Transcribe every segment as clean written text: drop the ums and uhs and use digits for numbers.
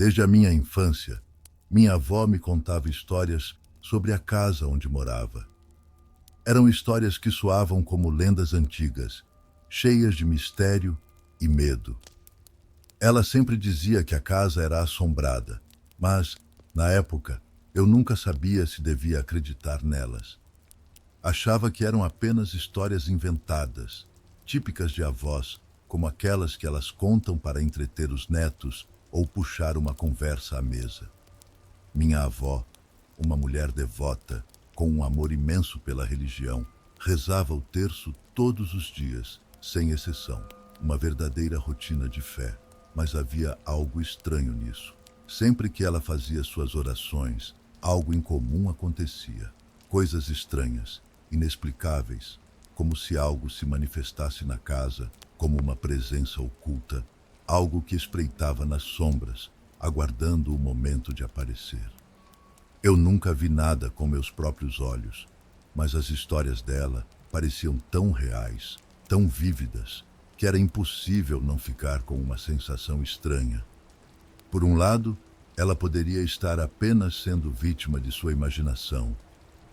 Desde a minha infância, minha avó me contava histórias sobre a casa onde morava. Eram histórias que soavam como lendas antigas, cheias de mistério e medo. Ela sempre dizia que a casa era assombrada, mas, na época, eu nunca sabia se devia acreditar nelas. Achava que eram apenas histórias inventadas, típicas de avós, como aquelas que elas contam para entreter os netos ou puxar uma conversa à mesa. Minha avó, uma mulher devota, com um amor imenso pela religião, rezava o terço todos os dias, sem exceção, uma verdadeira rotina de fé. Mas havia algo estranho nisso. Sempre que ela fazia suas orações, algo incomum acontecia. Coisas estranhas, inexplicáveis, como se algo se manifestasse na casa, como uma presença oculta, algo que espreitava nas sombras, aguardando o momento de aparecer. Eu nunca vi nada com meus próprios olhos, mas as histórias dela pareciam tão reais, tão vívidas, que era impossível não ficar com uma sensação estranha. Por um lado, ela poderia estar apenas sendo vítima de sua imaginação,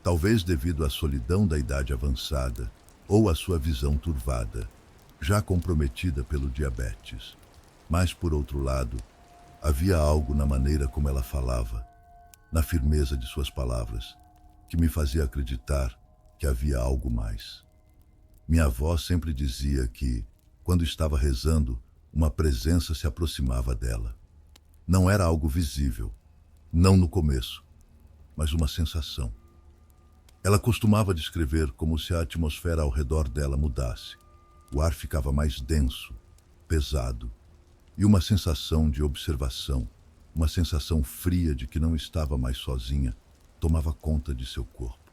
talvez devido à solidão da idade avançada ou à sua visão turvada, já comprometida pelo diabetes. Mas, por outro lado, havia algo na maneira como ela falava, na firmeza de suas palavras, que me fazia acreditar que havia algo mais. Minha avó sempre dizia que, quando estava rezando, uma presença se aproximava dela. Não era algo visível, não no começo, mas uma sensação. Ela costumava descrever como se a atmosfera ao redor dela mudasse. O ar ficava mais denso, pesado, e uma sensação de observação, uma sensação fria de que não estava mais sozinha, tomava conta de seu corpo.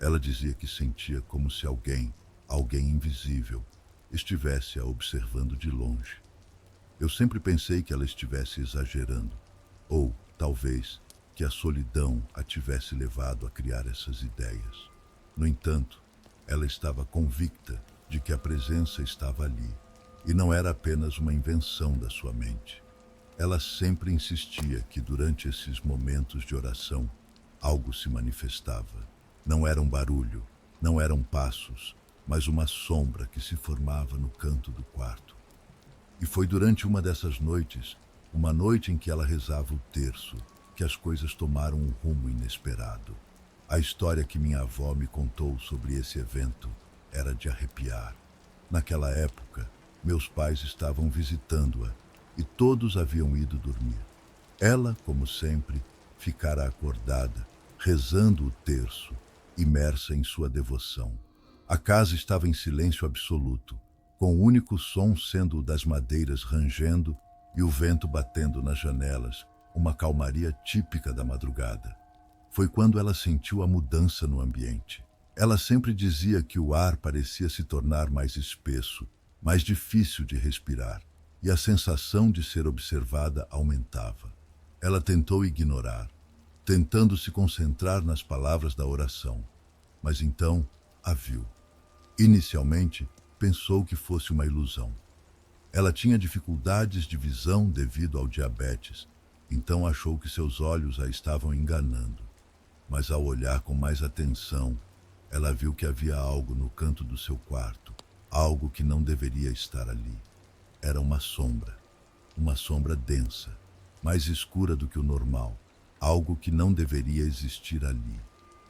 Ela dizia que sentia como se alguém invisível, estivesse a observando de longe. Eu sempre pensei que ela estivesse exagerando, ou, talvez, que a solidão a tivesse levado a criar essas ideias. No entanto, ela estava convicta de que a presença estava ali, e não era apenas uma invenção da sua mente. Ela sempre insistia que durante esses momentos de oração, algo se manifestava. Não era um barulho, não eram passos, mas uma sombra que se formava no canto do quarto. E foi durante uma dessas noites, uma noite em que ela rezava o terço, que as coisas tomaram um rumo inesperado. A história que minha avó me contou sobre esse evento era de arrepiar. Naquela época, meus pais estavam visitando-a e todos haviam ido dormir. Ela, como sempre, ficara acordada, rezando o terço, imersa em sua devoção. A casa estava em silêncio absoluto, com o único som sendo o das madeiras rangendo e o vento batendo nas janelas, uma calmaria típica da madrugada. Foi quando ela sentiu a mudança no ambiente. Ela sempre dizia que o ar parecia se tornar mais espesso, mais difícil de respirar, e a sensação de ser observada aumentava. Ela tentou ignorar, tentando se concentrar nas palavras da oração, mas então a viu. Inicialmente, pensou que fosse uma ilusão. Ela tinha dificuldades de visão devido ao diabetes, então achou que seus olhos a estavam enganando. Mas ao olhar com mais atenção, ela viu que havia algo no canto do seu quarto, algo que não deveria estar ali. Era uma sombra densa, mais escura do que o normal, algo que não deveria existir ali.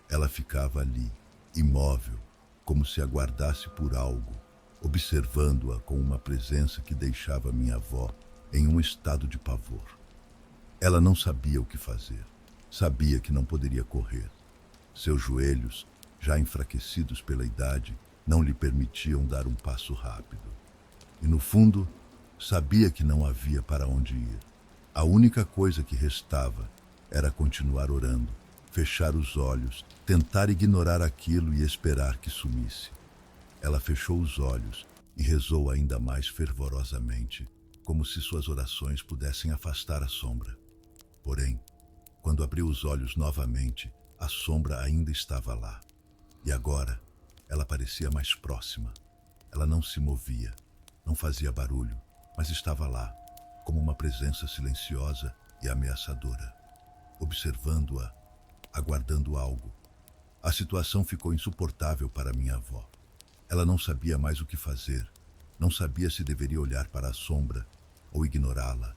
Ela ficava ali, imóvel, como se aguardasse por algo, observando-a com uma presença que deixava minha avó em um estado de pavor. Ela não sabia o que fazer. Sabia que não poderia correr. Seus joelhos, já enfraquecidos pela idade, não lhe permitiam dar um passo rápido. E no fundo, sabia que não havia para onde ir. A única coisa que restava era continuar orando, fechar os olhos, tentar ignorar aquilo e esperar que sumisse. Ela fechou os olhos e rezou ainda mais fervorosamente, como se suas orações pudessem afastar a sombra. Porém, quando abriu os olhos novamente, a sombra ainda estava lá. E agora, ela parecia mais próxima. Ela não se movia, não fazia barulho, mas estava lá, como uma presença silenciosa e ameaçadora, observando-a, aguardando algo. A situação ficou insuportável para minha avó. Ela não sabia mais o que fazer, não sabia se deveria olhar para a sombra ou ignorá-la,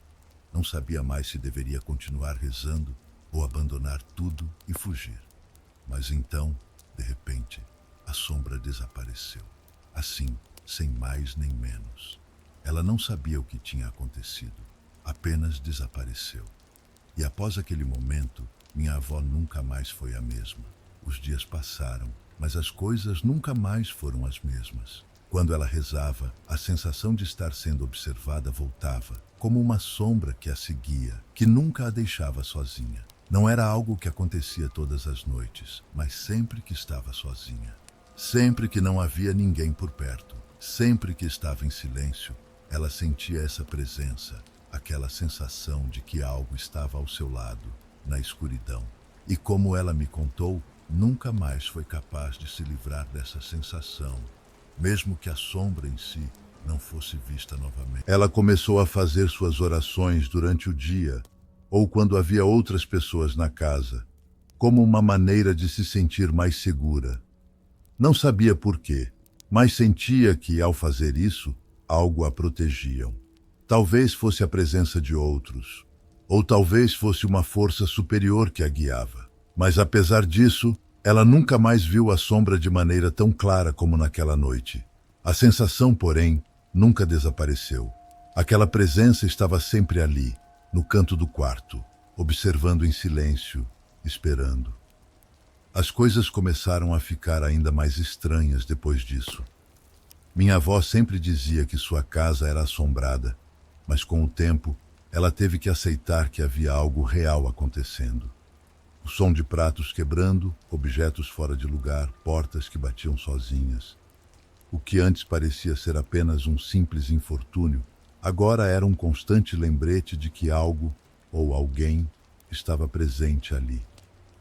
não sabia mais se deveria continuar rezando ou abandonar tudo e fugir. Mas então, de repente, a sombra desapareceu. Assim, sem mais nem menos. Ela não sabia o que tinha acontecido, apenas desapareceu. E após aquele momento, minha avó nunca mais foi a mesma. Os dias passaram, mas as coisas nunca mais foram as mesmas. Quando ela rezava, a sensação de estar sendo observada voltava, como uma sombra que a seguia, que nunca a deixava sozinha. Não era algo que acontecia todas as noites, mas sempre que estava sozinha. Sempre que não havia ninguém por perto, sempre que estava em silêncio, ela sentia essa presença, aquela sensação de que algo estava ao seu lado, na escuridão. E como ela me contou, nunca mais foi capaz de se livrar dessa sensação, mesmo que a sombra em si não fosse vista novamente. Ela começou a fazer suas orações durante o dia, ou quando havia outras pessoas na casa, como uma maneira de se sentir mais segura. Não sabia por quê, mas sentia que, ao fazer isso, algo a protegiam. Talvez fosse a presença de outros, ou talvez fosse uma força superior que a guiava. Mas apesar disso, ela nunca mais viu a sombra de maneira tão clara como naquela noite. A sensação, porém, nunca desapareceu. Aquela presença estava sempre ali, no canto do quarto, observando em silêncio, esperando. As coisas começaram a ficar ainda mais estranhas depois disso. Minha avó sempre dizia que sua casa era assombrada, mas com o tempo, ela teve que aceitar que havia algo real acontecendo. O som de pratos quebrando, objetos fora de lugar, portas que batiam sozinhas. O que antes parecia ser apenas um simples infortúnio, agora era um constante lembrete de que algo ou alguém estava presente ali.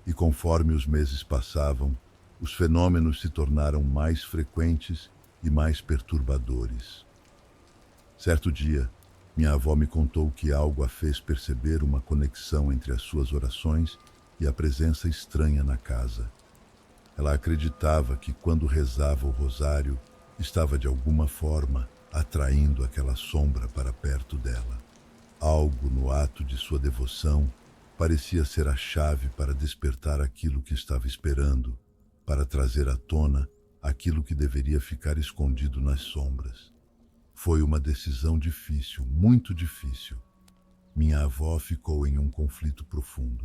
E conforme os meses passavam, os fenômenos se tornaram mais frequentes e mais perturbadores. Certo dia, minha avó me contou que algo a fez perceber uma conexão entre as suas orações e a presença estranha na casa. Ela acreditava que quando rezava o rosário, estava de alguma forma atraindo aquela sombra para perto dela. Algo no ato de sua devoção parecia ser a chave para despertar aquilo que estava esperando, para trazer à tona aquilo que deveria ficar escondido nas sombras. Foi uma decisão difícil, muito difícil. Minha avó ficou em um conflito profundo.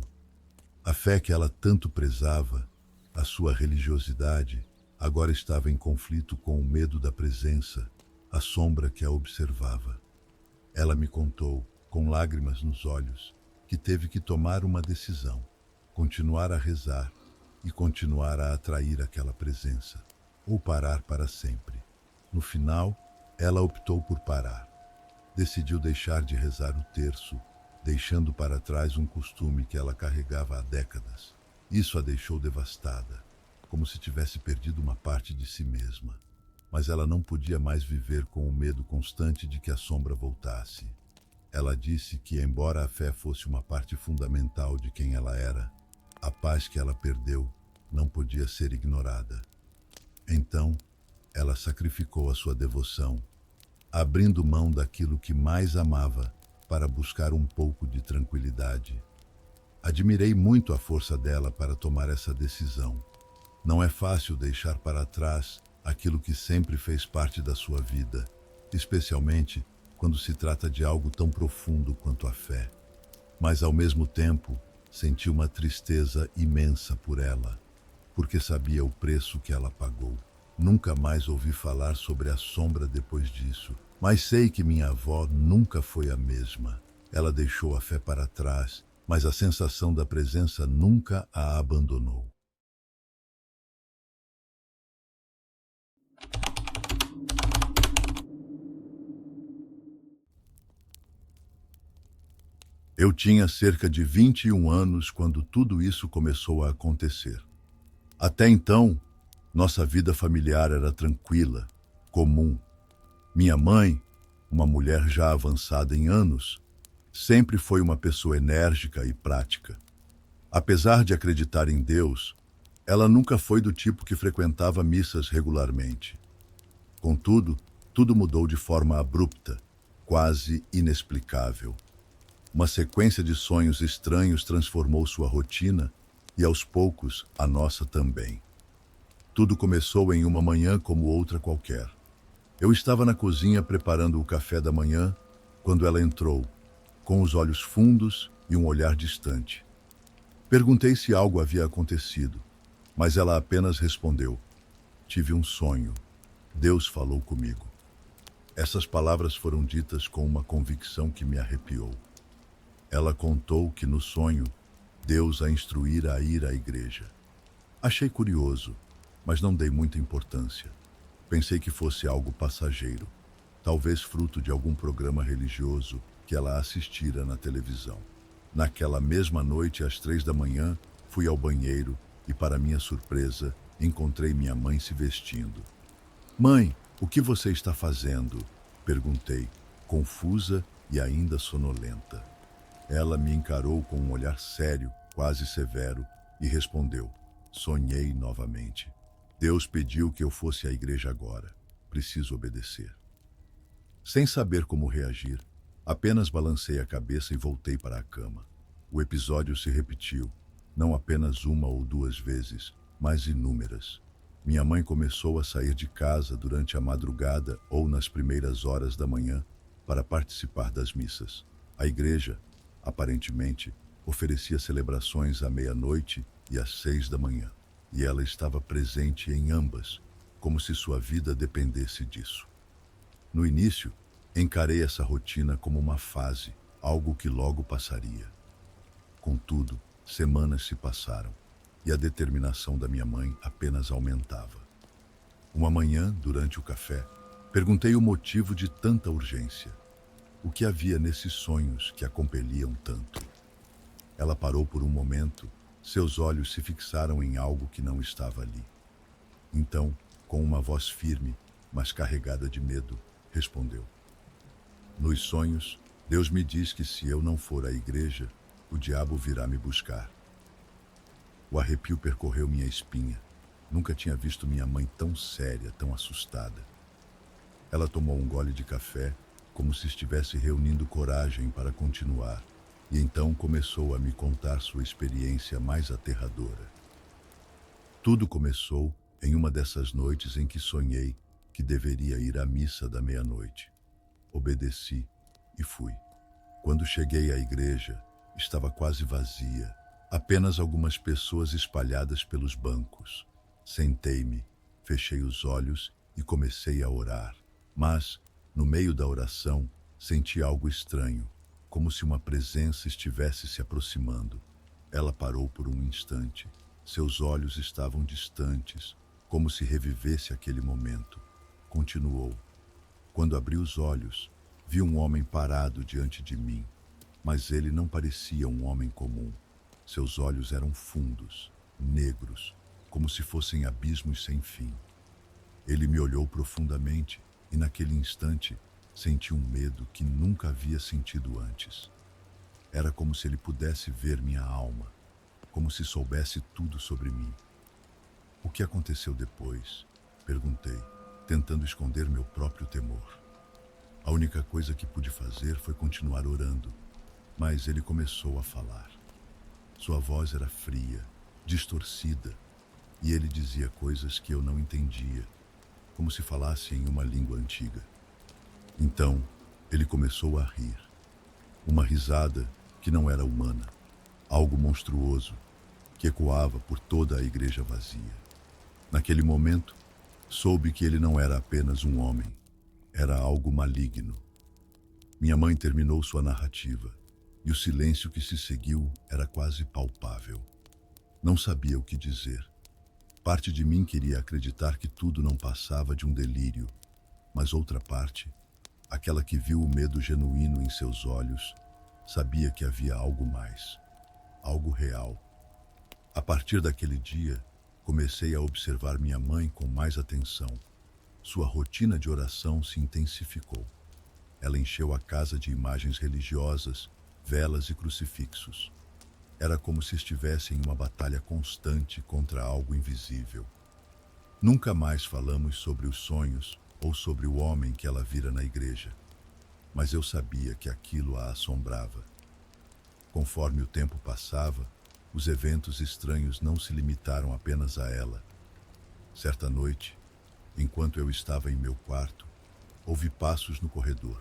A fé que ela tanto prezava, a sua religiosidade, agora estava em conflito com o medo da presença, a sombra que a observava. Ela me contou, com lágrimas nos olhos, que teve que tomar uma decisão, continuar a rezar e continuar a atrair aquela presença, ou parar para sempre. No final, ela optou por parar. Decidiu deixar de rezar o terço, deixando para trás um costume que ela carregava há décadas. Isso a deixou devastada, como se tivesse perdido uma parte de si mesma. Mas ela não podia mais viver com o medo constante de que a sombra voltasse. Ela disse que, embora a fé fosse uma parte fundamental de quem ela era, a paz que ela perdeu não podia ser ignorada. Então, ela sacrificou a sua devoção, abrindo mão daquilo que mais amava para buscar um pouco de tranquilidade. Admirei muito a força dela para tomar essa decisão. Não é fácil deixar para trás aquilo que sempre fez parte da sua vida, especialmente quando se trata de algo tão profundo quanto a fé. Mas, ao mesmo tempo, senti uma tristeza imensa por ela, porque sabia o preço que ela pagou. Nunca mais ouvi falar sobre a sombra depois disso, mas sei que minha avó nunca foi a mesma. Ela deixou a fé para trás, mas a sensação da presença nunca a abandonou. Eu tinha cerca de 21 anos quando tudo isso começou a acontecer. Até então, nossa vida familiar era tranquila, comum. Minha mãe, uma mulher já avançada em anos, Sempre foi uma pessoa enérgica e prática. Apesar de acreditar em Deus, ela nunca foi do tipo que frequentava missas regularmente. Contudo, tudo mudou de forma abrupta, quase inexplicável. Uma sequência de sonhos estranhos transformou sua rotina e, aos poucos, a nossa também. Tudo começou em uma manhã como outra qualquer. Eu estava na cozinha preparando o café da manhã quando ela entrou, com os olhos fundos e um olhar distante. Perguntei se algo havia acontecido, mas ela apenas respondeu: "Tive um sonho. Deus falou comigo." Essas palavras foram ditas com uma convicção que me arrepiou. Ela contou que no sonho, Deus a instruíra a ir à igreja. Achei curioso, mas não dei muita importância. Pensei que fosse algo passageiro, talvez fruto de algum programa religioso que ela assistira na televisão. Naquela mesma noite, às 3 da manhã, fui ao banheiro e, para minha surpresa, encontrei minha mãe se vestindo. "Mãe, o que você está fazendo?" perguntei, confusa e ainda sonolenta. Ela me encarou com um olhar sério, quase severo, e respondeu: "Sonhei novamente. Deus pediu que eu fosse à igreja agora. Preciso obedecer." Sem saber como reagir, apenas balancei a cabeça e voltei para a cama. O episódio se repetiu, não apenas uma ou duas vezes, mas inúmeras. Minha mãe começou a sair de casa durante a madrugada ou nas primeiras horas da manhã para participar das missas. A igreja, aparentemente, oferecia celebrações à meia-noite e às 6 da manhã, e ela estava presente em ambas, como se sua vida dependesse disso. No início, encarei essa rotina como uma fase, algo que logo passaria. Contudo, semanas se passaram e a determinação da minha mãe apenas aumentava. Uma manhã, durante o café, perguntei o motivo de tanta urgência. O que havia nesses sonhos que a compeliam tanto? Ela parou por um momento, seus olhos se fixaram em algo que não estava ali. Então, com uma voz firme, mas carregada de medo, respondeu: "Nos sonhos, Deus me diz que se eu não for à igreja, o diabo virá me buscar." O arrepio percorreu minha espinha. Nunca tinha visto minha mãe tão séria, tão assustada. Ela tomou um gole de café, como se estivesse reunindo coragem para continuar, e então começou a me contar sua experiência mais aterradora. Tudo começou em uma dessas noites em que sonhei que deveria ir à missa da meia-noite. Obedeci e fui. Quando cheguei à igreja, estava quase vazia, apenas algumas pessoas espalhadas pelos bancos. Sentei-me, fechei os olhos e comecei a orar. Mas, no meio da oração, senti algo estranho, como se uma presença estivesse se aproximando. Ela parou por um instante. Seus olhos estavam distantes, como se revivesse aquele momento. Continuou. Quando abri os olhos, vi um homem parado diante de mim, mas ele não parecia um homem comum. Seus olhos eram fundos, negros, como se fossem abismos sem fim. Ele me olhou profundamente e, naquele instante, senti um medo que nunca havia sentido antes. Era como se ele pudesse ver minha alma, como se soubesse tudo sobre mim. "O que aconteceu depois?" perguntei, tentando esconder meu próprio temor. A única coisa que pude fazer foi continuar orando, mas ele começou a falar. Sua voz era fria, distorcida, e ele dizia coisas que eu não entendia, como se falasse em uma língua antiga. Então, ele começou a rir. Uma risada que não era humana, algo monstruoso, que ecoava por toda a igreja vazia. Naquele momento, soube que ele não era apenas um homem, era algo maligno. Minha mãe terminou sua narrativa, e o silêncio que se seguiu era quase palpável. Não sabia o que dizer. Parte de mim queria acreditar que tudo não passava de um delírio, mas outra parte, aquela que viu o medo genuíno em seus olhos, sabia que havia algo mais, algo real. A partir daquele dia, comecei a observar minha mãe com mais atenção. Sua rotina de oração se intensificou. Ela encheu a casa de imagens religiosas velas e crucifixos. Era como se estivesse em uma batalha constante contra algo invisível. Nunca mais falamos sobre os sonhos ou sobre o homem que ela vira na igreja, mas eu sabia que aquilo a assombrava. Conforme o tempo passava, os eventos estranhos não se limitaram apenas a ela. Certa noite, enquanto eu estava em meu quarto, ouvi passos no corredor.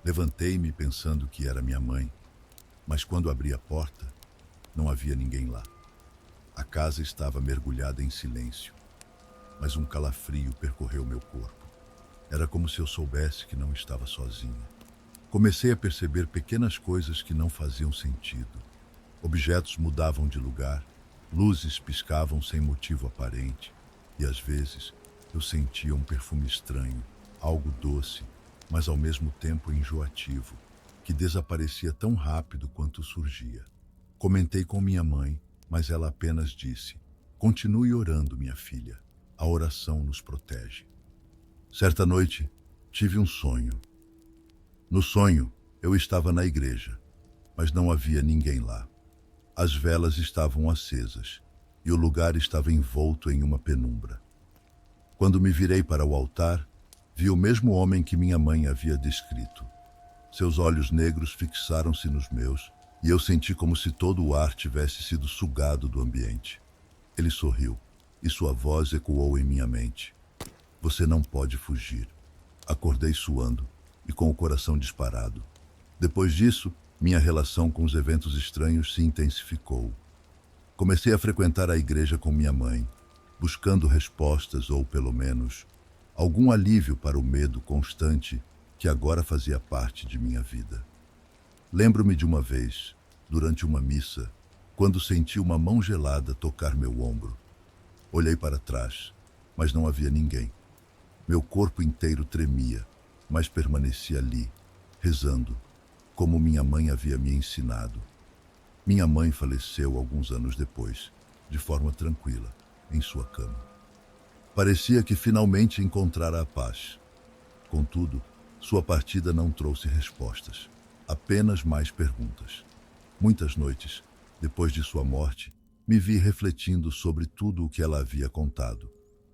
Levantei-me pensando que era minha mãe, mas quando abri a porta, não havia ninguém lá. A casa estava mergulhada em silêncio, mas um calafrio percorreu meu corpo. Era como se eu soubesse que não estava sozinha. Comecei a perceber pequenas coisas que não faziam sentido. Objetos mudavam de lugar, luzes piscavam sem motivo aparente, e às vezes eu sentia um perfume estranho, algo doce, mas ao mesmo tempo enjoativo, que desaparecia tão rápido quanto surgia. Comentei com minha mãe, mas ela apenas disse: "Continue orando, minha filha. A oração nos protege." Certa noite, tive um sonho. No sonho, eu estava na igreja, mas não havia ninguém lá. As velas estavam acesas e o lugar estava envolto em uma penumbra. Quando me virei para o altar, vi o mesmo homem que minha mãe havia descrito. Seus olhos negros fixaram-se nos meus e eu senti como se todo o ar tivesse sido sugado do ambiente. Ele sorriu e sua voz ecoou em minha mente: "Você não pode fugir." Acordei suando e com o coração disparado. Depois disso, minha relação com os eventos estranhos se intensificou. Comecei a frequentar a igreja com minha mãe, buscando respostas ou, pelo menos, algum alívio para o medo constante que agora fazia parte de minha vida. Lembro-me de uma vez, durante uma missa, quando senti uma mão gelada tocar meu ombro. Olhei para trás, mas não havia ninguém. Meu corpo inteiro tremia, mas permaneci ali, rezando, como minha mãe havia me ensinado. Minha mãe faleceu alguns anos depois, de forma tranquila, em sua cama. Parecia que finalmente encontrara a paz. Contudo, sua partida não trouxe respostas, apenas mais perguntas. Muitas noites, depois de sua morte, me vi refletindo sobre tudo o que ela havia contado.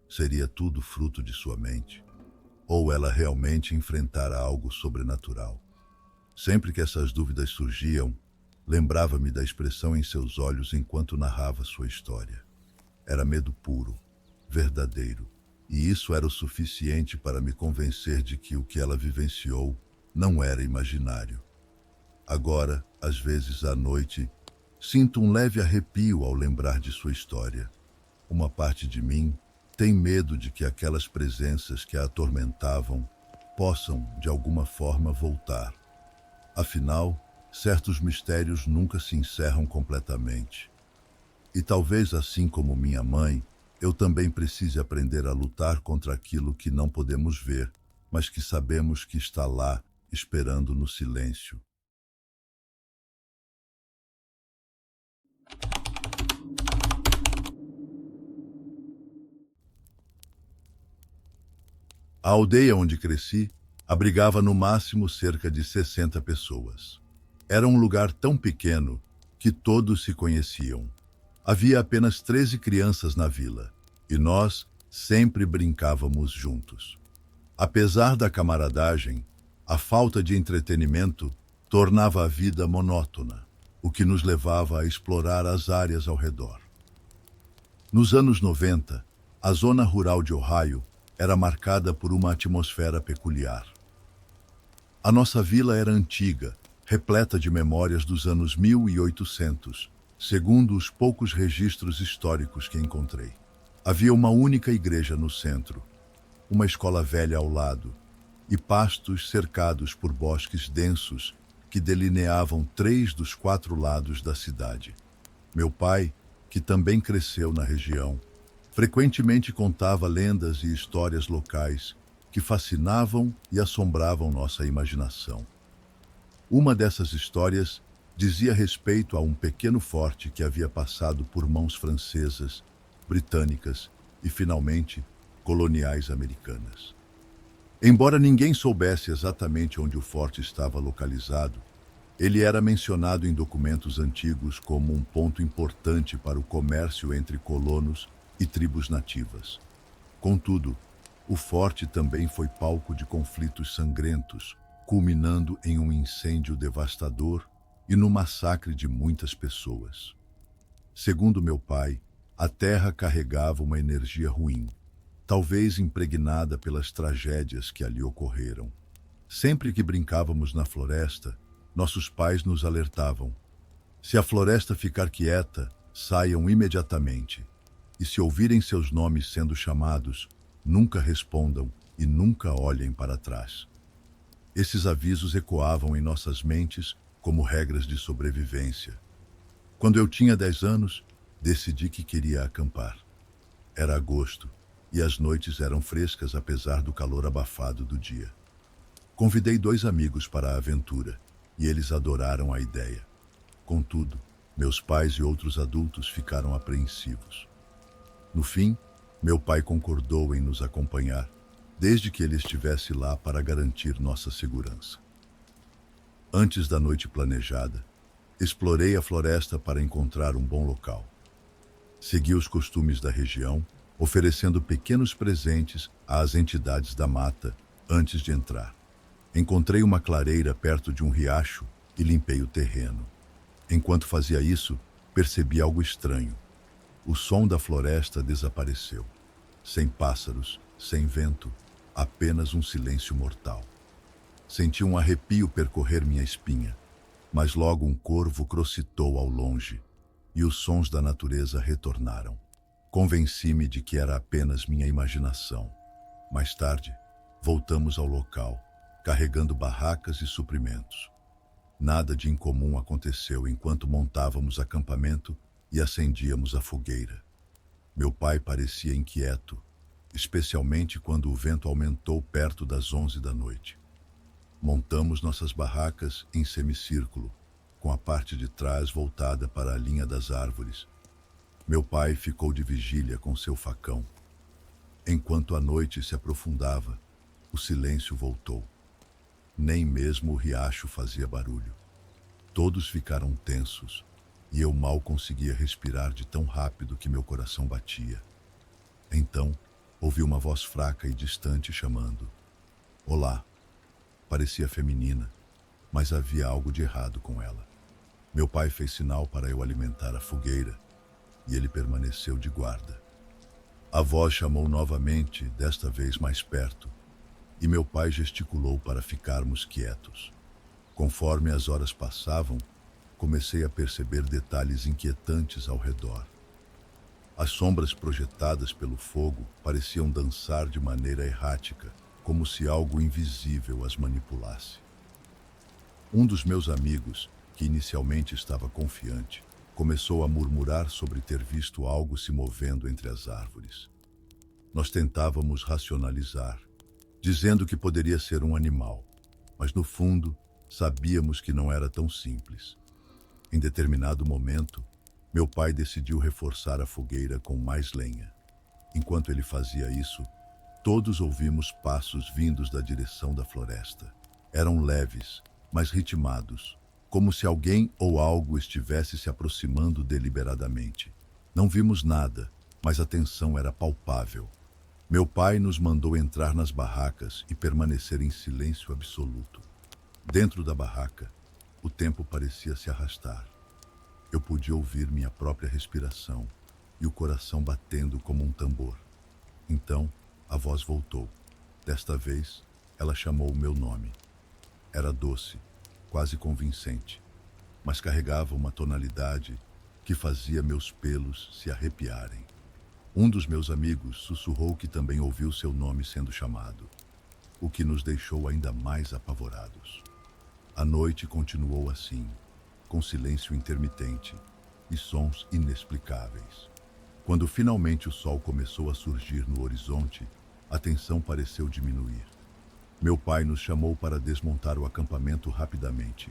Seria tudo fruto de sua mente? Ou ela realmente enfrentara algo sobrenatural? Sempre que essas dúvidas surgiam, lembrava-me da expressão em seus olhos enquanto narrava sua história. Era medo puro, verdadeiro, e isso era o suficiente para me convencer de que o que ela vivenciou não era imaginário. Agora, às vezes à noite, sinto um leve arrepio ao lembrar de sua história. Uma parte de mim tem medo de que aquelas presenças que a atormentavam possam, de alguma forma, voltar. Afinal, certos mistérios nunca se encerram completamente. E talvez, assim como minha mãe, eu também precise aprender a lutar contra aquilo que não podemos ver, mas que sabemos que está lá, esperando no silêncio. A aldeia onde cresci abrigava no máximo cerca de 60 pessoas. Era um lugar tão pequeno que todos se conheciam. Havia apenas 13 crianças na vila, e nós sempre brincávamos juntos. Apesar da camaradagem, a falta de entretenimento tornava a vida monótona, o que nos levava a explorar as áreas ao redor. Nos anos 90, a zona rural de Ohio era marcada por uma atmosfera peculiar. A nossa vila era antiga, repleta de memórias dos anos 1800, segundo os poucos registros históricos que encontrei. Havia uma única igreja no centro, uma escola velha ao lado, e pastos cercados por bosques densos que delineavam 3 dos 4 lados da cidade. Meu pai, que também cresceu na região, frequentemente contava lendas e histórias locais que fascinavam e assombravam nossa imaginação. Uma dessas histórias dizia respeito a um pequeno forte que havia passado por mãos francesas, britânicas e, finalmente, coloniais americanas. Embora ninguém soubesse exatamente onde o forte estava localizado, Ele era mencionado em documentos antigos como um ponto importante para o comércio entre colonos e tribos nativas. Contudo, o forte também foi palco de conflitos sangrentos, culminando em um incêndio devastador e no massacre de muitas pessoas. Segundo meu pai, a terra carregava uma energia ruim, talvez impregnada pelas tragédias que ali ocorreram. Sempre que brincávamos na floresta, nossos pais nos alertavam: se a floresta ficar quieta, saiam imediatamente. E se ouvirem seus nomes sendo chamados, nunca respondam e nunca olhem para trás. Esses avisos ecoavam em nossas mentes como regras de sobrevivência. Quando eu tinha 10 anos, decidi que queria acampar. Era agosto e as noites eram frescas apesar do calor abafado do dia. Convidei 2 amigos para a aventura e eles adoraram a ideia. Contudo, meus pais e outros adultos ficaram apreensivos. No fim, meu pai concordou em nos acompanhar, desde que ele estivesse lá para garantir nossa segurança. Antes da noite planejada, explorei a floresta para encontrar um bom local. Segui os costumes da região, oferecendo pequenos presentes às entidades da mata antes de entrar. Encontrei uma clareira perto de um riacho e limpei o terreno. Enquanto fazia isso, percebi algo estranho. O som da floresta desapareceu. Sem pássaros, sem vento, apenas um silêncio mortal. Senti um arrepio percorrer minha espinha, mas logo um corvo crocitou ao longe e os sons da natureza retornaram. Convenci-me de que era apenas minha imaginação. Mais tarde, voltamos ao local, carregando barracas e suprimentos. Nada de incomum aconteceu enquanto montávamos acampamento e acendíamos a fogueira. Meu pai parecia inquieto, especialmente quando o vento aumentou perto das 11 da noite. Montamos nossas barracas em semicírculo, com a parte de trás voltada para a linha das árvores. Meu pai ficou de vigília com seu facão. Enquanto a noite se aprofundava, o silêncio voltou. Nem mesmo o riacho fazia barulho. Todos ficaram tensos, e eu mal conseguia respirar de tão rápido que meu coração batia. Então, ouvi uma voz fraca e distante chamando: "Olá." Parecia feminina, mas havia algo de errado com ela. Meu pai fez sinal para eu alimentar a fogueira, e ele permaneceu de guarda. A voz chamou novamente, desta vez mais perto, e meu pai gesticulou para ficarmos quietos. Conforme as horas passavam, comecei a perceber detalhes inquietantes ao redor. As sombras projetadas pelo fogo pareciam dançar de maneira errática, como se algo invisível as manipulasse. Um dos meus amigos, que inicialmente estava confiante, começou a murmurar sobre ter visto algo se movendo entre as árvores. Nós tentávamos racionalizar, dizendo que poderia ser um animal, mas no fundo sabíamos que não era tão simples. Em determinado momento, meu pai decidiu reforçar a fogueira com mais lenha. Enquanto ele fazia isso, todos ouvimos passos vindos da direção da floresta. Eram leves, mas ritmados, como se alguém ou algo estivesse se aproximando deliberadamente. Não vimos nada, mas a tensão era palpável. Meu pai nos mandou entrar nas barracas e permanecer em silêncio absoluto. Dentro da barraca, o tempo parecia se arrastar. Eu podia ouvir minha própria respiração e o coração batendo como um tambor. Então, a voz voltou. Desta vez, ela chamou o meu nome. Era doce, quase convincente, mas carregava uma tonalidade que fazia meus pelos se arrepiarem. Um dos meus amigos sussurrou que também ouviu seu nome sendo chamado, o que nos deixou ainda mais apavorados. A noite continuou assim, com silêncio intermitente e sons inexplicáveis. Quando finalmente o sol começou a surgir no horizonte, a tensão pareceu diminuir. Meu pai nos chamou para desmontar o acampamento rapidamente.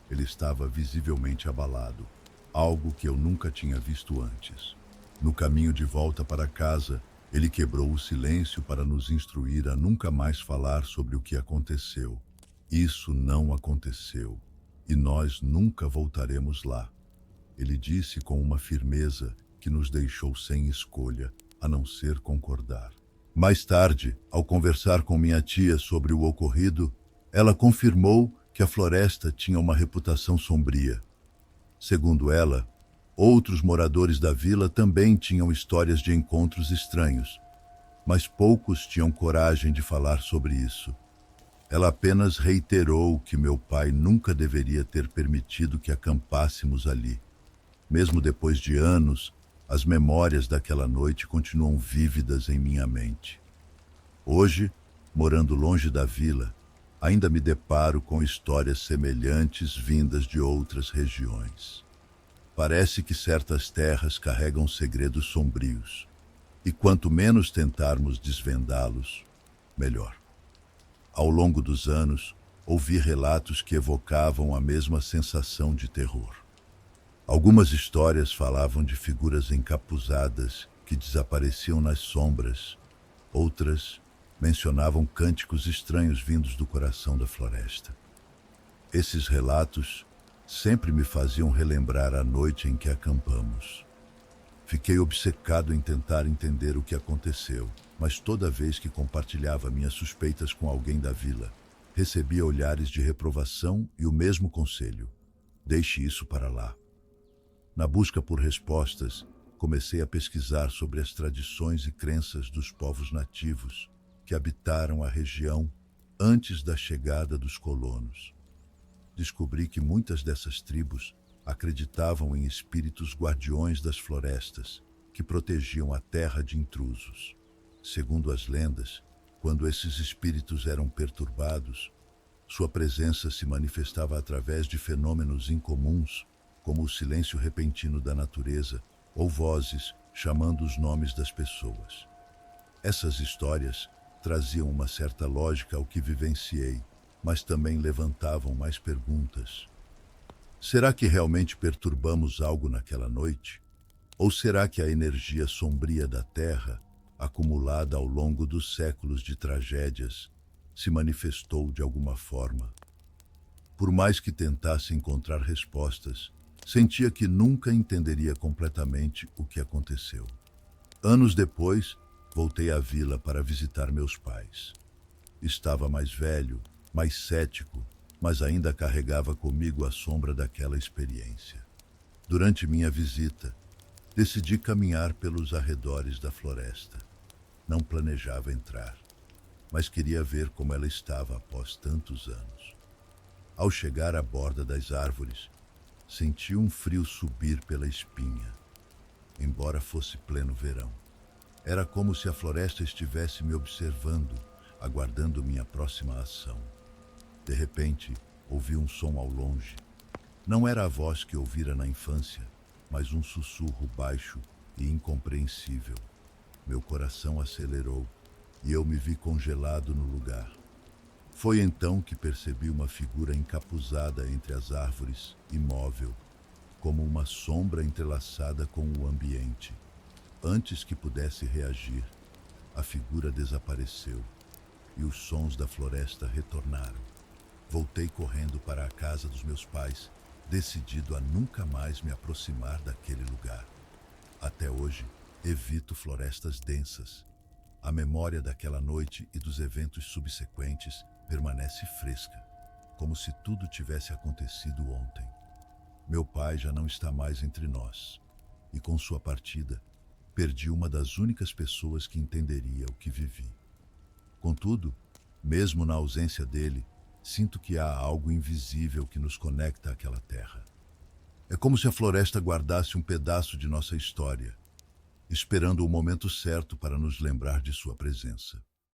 Ele estava visivelmente abalado, algo que eu nunca tinha visto antes. No caminho de volta para casa, ele quebrou o silêncio para nos instruir a nunca mais falar sobre o que aconteceu. Isso não aconteceu. e nós nunca voltaremos lá. Ele disse com uma firmeza que nos deixou sem escolha, a não ser concordar. Mais tarde, ao conversar com minha tia sobre o ocorrido, ela confirmou que a floresta tinha uma reputação sombria. Segundo ela, outros moradores da vila também tinham histórias de encontros estranhos, mas poucos tinham coragem de falar sobre isso. Ela apenas reiterou que meu pai nunca deveria ter permitido que acampássemos ali. Mesmo depois de anos, as memórias daquela noite continuam vívidas em minha mente. Hoje, morando longe da vila, ainda me deparo com histórias semelhantes vindas de outras regiões. Parece que certas terras carregam segredos sombrios, e quanto menos tentarmos desvendá-los, melhor. Ao longo dos anos, ouvi relatos que evocavam a mesma sensação de terror. Algumas histórias falavam de figuras encapuzadas que desapareciam nas sombras. Outras mencionavam cânticos estranhos vindos do coração da floresta. Esses relatos sempre me faziam relembrar a noite em que acampamos. Fiquei obcecado em tentar entender o que aconteceu, mas toda vez que compartilhava minhas suspeitas com alguém da vila, recebia olhares de reprovação e o mesmo conselho: deixe isso para lá. Na busca por respostas, comecei a pesquisar sobre as tradições e crenças dos povos nativos que habitaram a região antes da chegada dos colonos. Descobri que muitas dessas tribos acreditavam em espíritos guardiões das florestas que protegiam a terra de intrusos. Segundo as lendas, quando esses espíritos eram perturbados, sua presença se manifestava através de fenômenos incomuns, como o silêncio repentino da natureza ou vozes chamando os nomes das pessoas. Essas histórias traziam uma certa lógica ao que vivenciei, mas também levantavam mais perguntas. Será que realmente perturbamos algo naquela noite? Ou será que a energia sombria da Terra, acumulada ao longo dos séculos de tragédias, se manifestou de alguma forma? Por mais que tentasse encontrar respostas, sentia que nunca entenderia completamente o que aconteceu. Anos depois, voltei à vila para visitar meus pais. Estava mais velho, mais cético, mas ainda carregava comigo a sombra daquela experiência. Durante minha visita, decidi caminhar pelos arredores da floresta. Não planejava entrar, mas queria ver como ela estava após tantos anos. Ao chegar à borda das árvores, senti um frio subir pela espinha, embora fosse pleno verão. Era como se a floresta estivesse me observando, aguardando minha próxima ação. De repente, ouvi um som ao longe. Não era a voz que ouvira na infância, mas um sussurro baixo e incompreensível. Meu coração acelerou e eu me vi congelado no lugar. Foi então que percebi uma figura encapuzada entre as árvores, imóvel, como uma sombra entrelaçada com o ambiente. Antes que pudesse reagir, a figura desapareceu e os sons da floresta retornaram. Voltei correndo para a casa dos meus pais, decidido a nunca mais me aproximar daquele lugar. Até hoje, evito florestas densas. A memória daquela noite e dos eventos subsequentes permanece fresca, como se tudo tivesse acontecido ontem. Meu pai já não está mais entre nós, e com sua partida, perdi uma das únicas pessoas que entenderia o que vivi. Contudo, mesmo na ausência dele, sinto que há algo invisível que nos conecta àquela terra. É como se a floresta guardasse um pedaço de nossa história, esperando o momento certo para nos lembrar de sua presença.